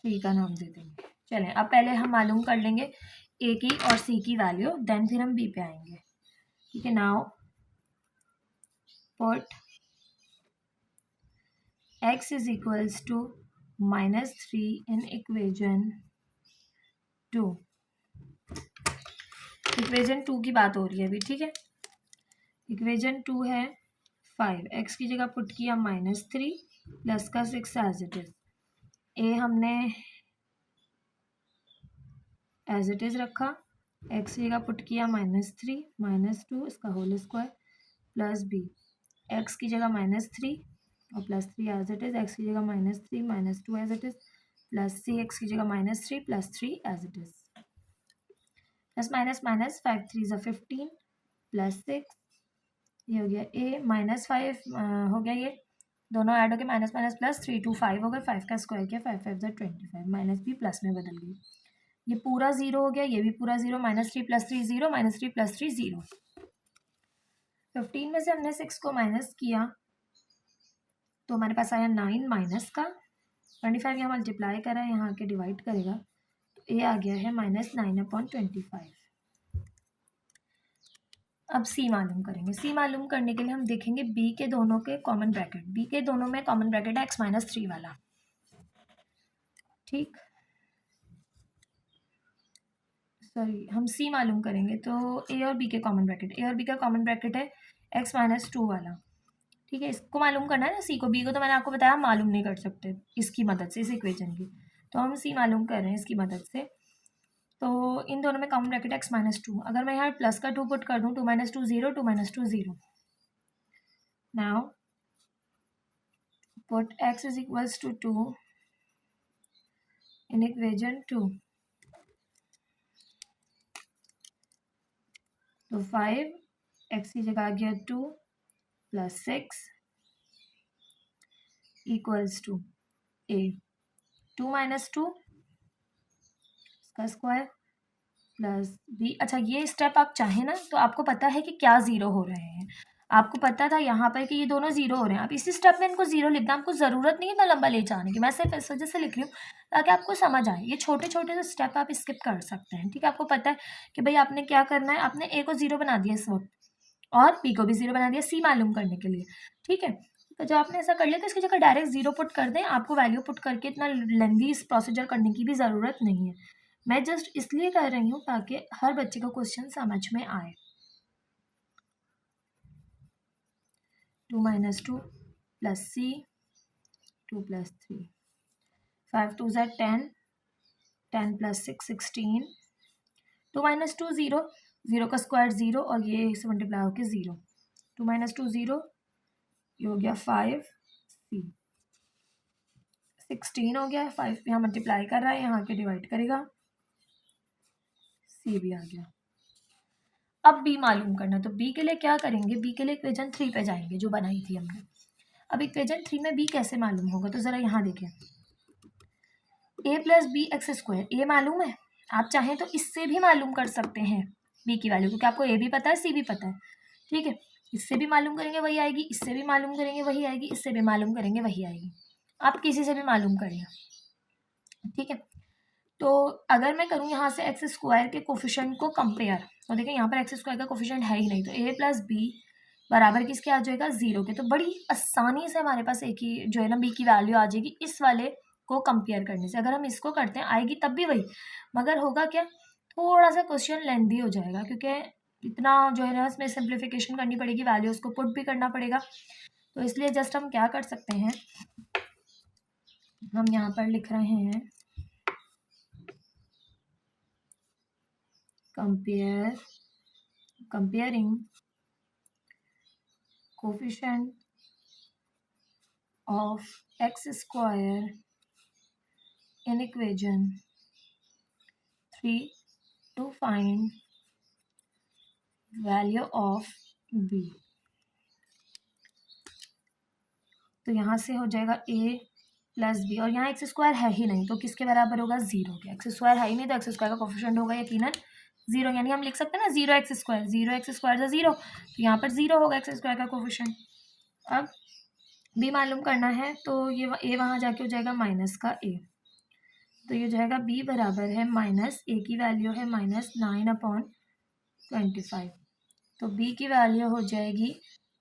3 का नाम दे देंगे। चलें, अब पहले हम मालूम कर लेंगे ए की और सी की वैल्यू, देन फिर हम बी पे आएंगे। ठीक है, now put x is equals to -3 in equation 2। Equation 2 की बात हो रही है अभी, ठीक है। इक्वेशन 2 है 5, x की जगह पुट किया -3 प्लस का 6 एज इट इज, ए हमने एज इट इज रखा, x की जगह पुट किया -3 -2 इसका whole square plus b, x की जगह -3 और प्लस 3 एज इट इज, x की जगह -3 -2 as it is, plus c, x की जगह -3 plus 3 as it is, plus minus minus 5 3 ज़ा 15 प्लस 6, ये हो गया a -5 हो गया, ये दोनों ऐड हो गए, माइनस माइनस प्लस 3 2 5 हो गए, 5 का स्क्वायर किया, 5 5 ज़ा 25, माइनस भी प्लस में बदल गई, ये पूरा 0 हो गया, ये भी पूरा 0, -3 + 3 0, -3 + 3 0। 15 में से हमने 6 को माइनस किया तो हमारे पास आया 9 माइनस का 25, यहाँ मल्टीप्लाई करा है, यहाँ के डिवाइड करेगा तो ए आ गया है -9/25। अब सी मालूम करेंगे। सी मालूम करने के लिए हम देखेंगे बी के दोनों के कॉमन ब्रैकेट, बी के दोनों में कॉमन ब्रैकेट है x-3 वाला, ठीक। सॉरी, हम सी मालूम करेंगे तो ए और बी के कॉमन ब्रैकेट, ए और बी का कॉमन ब्रैकेट है x-2 वाला, ठीक है। इसको मालूम करना है ना, सी को, बी को तो मैंने आपको बताया मालूम नहीं कर सकते इसकी मदद से, इस इक्वेशन की, तो हम सी मालूम कर रहे हैं इसकी मदद से। तो इन दोनों में कॉमन ब्रैकेट x-2, अगर मैं यहाँ प्लस का 2 पुट कर दूँ, 2 - 2 0, 2 - 2 0, now put x is equals to 2 in equation 2, तो 5 x की जगह आ गया 2 प्लस 6 इक्वल्स टू a, 2 - 2 इसका स्क्वायर प्लस b। अच्छा, ये स्टेप आप चाहें ना तो आपको पता है कि क्या ज़ीरो हो रहे हैं, आपको पता था यहाँ पर कि ये दोनों ज़ीरो हो रहे हैं, आप इसी स्टेप में इनको ज़ीरो लिखना, आपको ज़रूरत नहीं है इतना लंबा ले जाने की, मैं सिर्फ इस वजह से लिख रही हूँ ताकि आपको समझ आए। ये छोटे छोटे से स्टेप आप स्किप कर सकते हैं, ठीक है। आपको पता है कि भाई आपने क्या करना है, आपने ए को ज़ीरो बना दिया इस वक्त और बी को भी ज़ीरो बना दिया सी मालूम करने के लिए, ठीक है। तो जब आपने ऐसा कर लिया तो इसकी जगह डायरेक्ट ज़ीरो पुट कर दें, आपको वैल्यू पुट करके इतना लेंदी इस प्रोसीजर करने की भी ज़रूरत नहीं है। मैं जस्ट इसलिए कर रही हूँ ताकि हर बच्चे को क्वेश्चन समझ में आए। 2 - 2 प्लस c, 2 + 3, 5 2 ज़ा 10, 10 + 6 16, 2 - 2 0, 0 का स्क्वायर 0 और ये से मल्टीप्लाई होकर 0, 2 - 2 0, ये हो गया 5 c, 16 हो गया, 5 यहाँ मल्टीप्लाई कर रहा है, यहाँ के डिवाइड करेगा, c भी आ गया। अब b मालूम करना, तो b के लिए क्या करेंगे, b के लिए इक्वेशन 3 पे जाएंगे जो बनाई थी हमने। अब इक्वेशन 3 में b कैसे मालूम होगा, तो ज़रा यहाँ देखें, a + b x², a मालूम है, आप चाहें तो इससे भी मालूम कर सकते हैं b की वैल्यू, क्योंकि आपको a भी पता है c भी पता है, ठीक है। इससे भी मालूम करेंगे वही आएगी, इससे भी मालूम करेंगे वही आएगी, इससे भी मालूम करेंगे वही आएगी, आप किसी से भी मालूम करिए, ठीक है। तो अगर मैं करूँ यहाँ से x² के कोफिशिएंट को कंपेयर, तो देखिए यहाँ पर x² का कोफिशिएंट है ही नहीं, तो a + b बराबर किसके आ जाएगा, 0 के। तो बड़ी आसानी से हमारे पास एक ही जो है ना बी की वैल्यू आ जाएगी इस वाले को कंपेयर करने से। अगर हम इसको करते हैं आएगी तब भी वही, मगर होगा क्या, थोड़ा सा क्वेश्चन लेंदी हो जाएगा, क्योंकि इतना जो है ना इसमें सिंप्लीफिकेशन करनी पड़ेगी, वैल्यूज़ को पुट भी करना पड़ेगा। तो इसलिए जस्ट हम क्या कर सकते हैं, हम यहाँ पर लिख रहे हैं comparing coefficient of x square in equation 3 to find value of b। तो यहाँ से हो जाएगा a प्लस बी, और यहाँ एक्स स्क्वायर है ही नहीं तो किसके बराबर होगा, 0 के। एक्स स्क्वायर है ही नहीं तो एक्स स्क्वायर का कोफिशिएंट होगा यकीनन 0, यानी हम लिख सकते हैं ना 0x स्क्वायर, 0x स्क्वायर जो 0, तो यहाँ पर 0 होगा एक्स स्क्वायर का कोफिशिएंट। अब बी मालूम करना है तो ये ए वहाँ जाके हो जाएगा माइनस का ए, तो ये जाएगा बी बराबर है माइनस ए की वैल्यू है -9/25, तो बी की वैल्यू हो जाएगी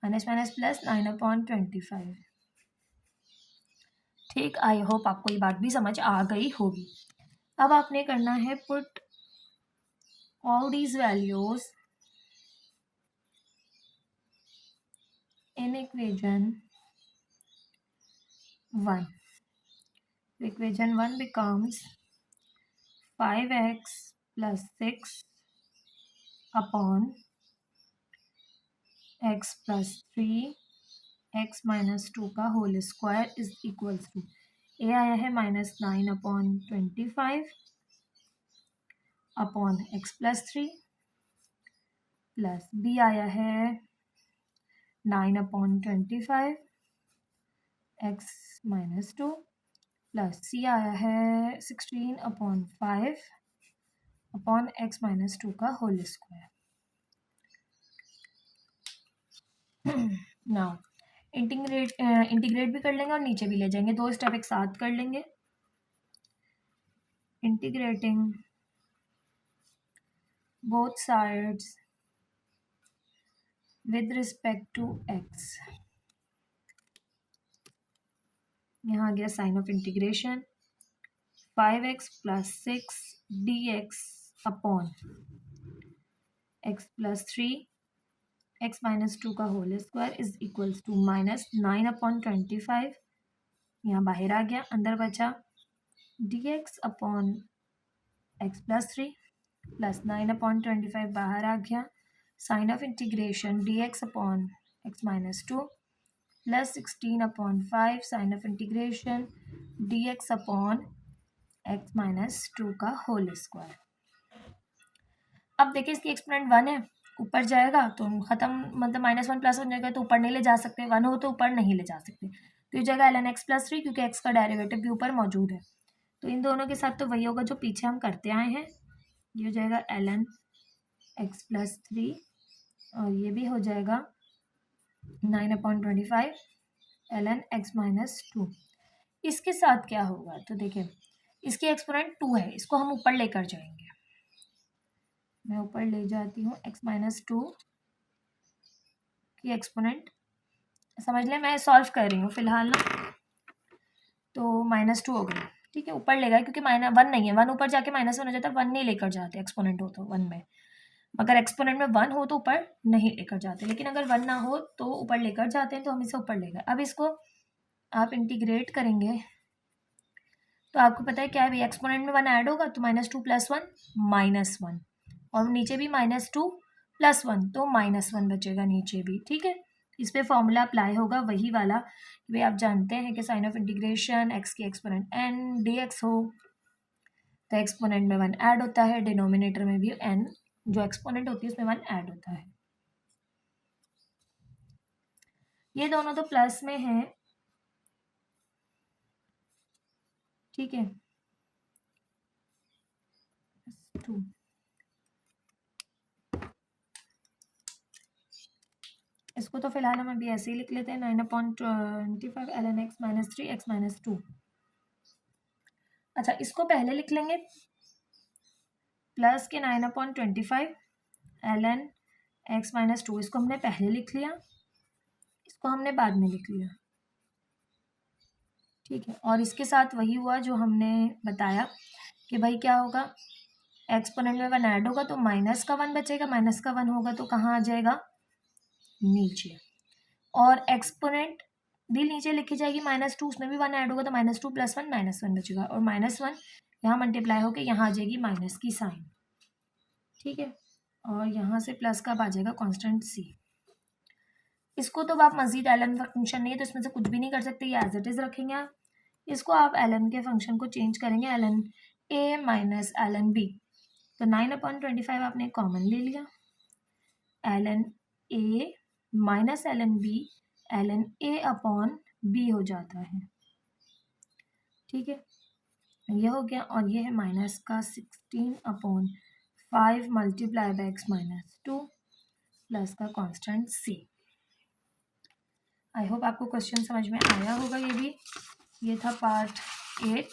माइनस माइनस प्लस 9/25। ठीक, आई होप आपको ये बात भी समझ आ गई होगी। अब आपने करना है put all these values in equation 1। Equation 1 becomes 5x plus 6 upon x plus 3 x minus 2 का whole square is equals to, A आया है -9/25 upon x plus 3 plus B आया है 9/25 x minus 2 प्लस सी आया है 16/5 अपॉन x minus 2 का whole square. Now integrate भी कर लेंगे और नीचे भी ले जाएंगे, दो स्टेप एक साथ कर लेंगे। Integrating both sides with respect to x, यहाँ आ गया sign of integration 5x plus 6 dx upon x plus 3 x minus 2 का whole square is equals to -9/25, यहाँ बाहर आ गया, अंदर बचा dx upon x plus 3 plus 9/25 बाहर आ गया, sign of integration dx upon x minus 2 plus 16/5 sign of integration dx upon x minus 2 का होल स्क्वायर। अब देखिए इसकी एक्सपोनेंट 1 है, ऊपर जाएगा तो खत्म, मतलब -1 + 1 जाएगा तो ऊपर नहीं ले जा सकते, 1 हो तो ऊपर नहीं ले जा सकते, तो ये जाएगा ln x + 3, क्योंकि x का डेरिवेटिव भी ऊपर मौजूद है। तो इन दोनों के साथ तो वही होगा जो पीछे हम करते आए हैं, ये हो जाएगा ln x + 3 और ये भी हो जाएगा 9/25 ln x minus 2। इसके साथ क्या होगा, तो देखिए इसकी एक्सपोनेंट 2 है, इसको हम ऊपर लेकर जाएंगे, मैं ऊपर ले जाती हूँ x minus 2 की एक्सपोनेंट, समझ लें मैं सॉल्व कर रही हूँ फिलहाल ना, तो -2 हो गई, ठीक है, ऊपर ले गए क्योंकि -1 नहीं है, 1 ऊपर जाके -1 हो जाता है, 1 नहीं लेकर जाते एक्सपोनेंट हो तो 1 में, मगर एक्सपोनेंट में 1 हो तो ऊपर नहीं लेकर जाते, लेकिन अगर 1 ना हो तो ऊपर लेकर जाते हैं, तो हम इसे ऊपर ले गए। अब इसको आप इंटीग्रेट करेंगे तो आपको पता है क्या है, एक्सपोनेंट में 1 ऐड होगा तो -2 + 1 -1, और नीचे भी -2 + 1 तो -1 बचेगा नीचे भी, ठीक है। इस पे फॉर्मूला अप्लाई होगा वही वाला, वे आप जानते हैं कि साइन ऑफ इंटीग्रेशन x की एक्सपोनेंट n dx हो तो एक्सपोनेंट में 1 ऐड होता है, डिनोमिनेटर में भी n जो एक्सपोनेंट होती है उसमें 1 ऐड होता है। ये दोनों तो प्लस में है, ठीक है, 2 इसको तो फिलहाल हम अभी ऐसे ही लिख लेते हैं 9/25 ln x minus 3 x minus 2। अच्छा इसको पहले लिख लेंगे प्लस के 9/25 ln x minus 2, इसको हमने पहले लिख लिया, इसको हमने बाद में लिख लिया, ठीक है। और इसके साथ वही हुआ जो हमने बताया कि भाई क्या होगा, एक्सपोनेंट में 1 ऐड होगा तो माइनस का 1 बचेगा, माइनस का 1 होगा तो कहाँ आ जाएगा, नीचे। और एक्सपोनेंट भी नीचे लिखी जाएगी, -2 उसमें भी 1 ऐड होगा तो -2 + 1 -1 बचेगा, और -1 यहाँ मल्टीप्लाई होकर यहाँ आ जाएगी माइनस की साइन, ठीक है। और यहाँ से प्लस का आ जाएगा कांस्टेंट c। इसको तो आप मजीद ln फंक्शन नहीं है तो इसमें से कुछ भी नहीं कर सकते, ये एज इट इज़ रखेंगे आप। इसको आप ln के फंक्शन को चेंज करेंगे, ln a minus ln b, तो 9/25 आपने कॉमन ले लिया, ln a minus ln b ln a/b हो जाता है, ठीक है। ये हो गया, और ये है माइनस का 16/5 मल्टीप्लाई बाय x - 2 प्लस का कांस्टेंट c। आई होप आपको क्वेश्चन समझ में आया होगा। ये था पार्ट 8।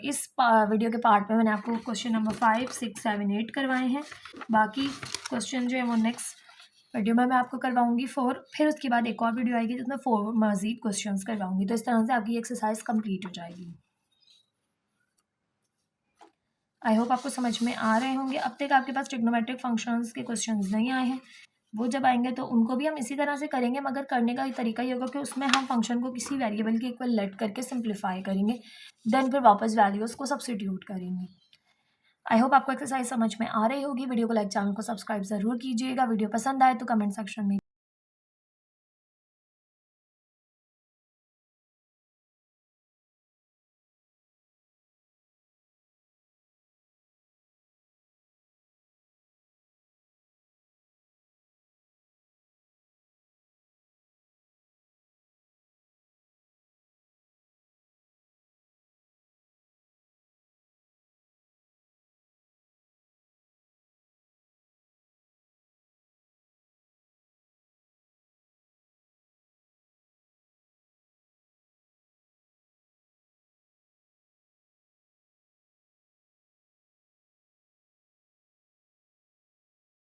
इस वीडियो के पार्ट में मैंने आपको क्वेश्चन नंबर 5, 6, 7, 8 करवाए हैं। बाकी क्वेश्चन जो है वो नेक्स्ट वीडियो में मैं आपको करवाऊंगी 4, फिर उसके बाद एक और वीडियो आएगी जिसमें 4 मज़ीद क्वेश्चंस करवाऊंगी। तो इस तरह से आपकी एक्सरसाइज कंप्लीट हो जाएगी। आई होप आपको समझ में आ रहे होंगे। अब तक आपके पास ट्रिग्नोमेट्रिक फंक्शंस के क्वेश्चंस नहीं आए हैं, वो जब आएंगे तो उनको भी हम इसी तरह से करेंगे, मगर करने का तरीका ये होगा कि उसमें हम फंक्शन को किसी वेरिएबल के इक्वल लेट करके सिंप्लीफाई करेंगे, देन फिर वापस वैल्यूज़ को सब्स्टिट्यूट करेंगे। आई होप आपको एक्सरसाइज समझ में आ रही होगी। वीडियो को लाइक, चैनल को सब्सक्राइब ज़रूर कीजिएगा। वीडियो पसंद आए तो कमेंट सेक्शन में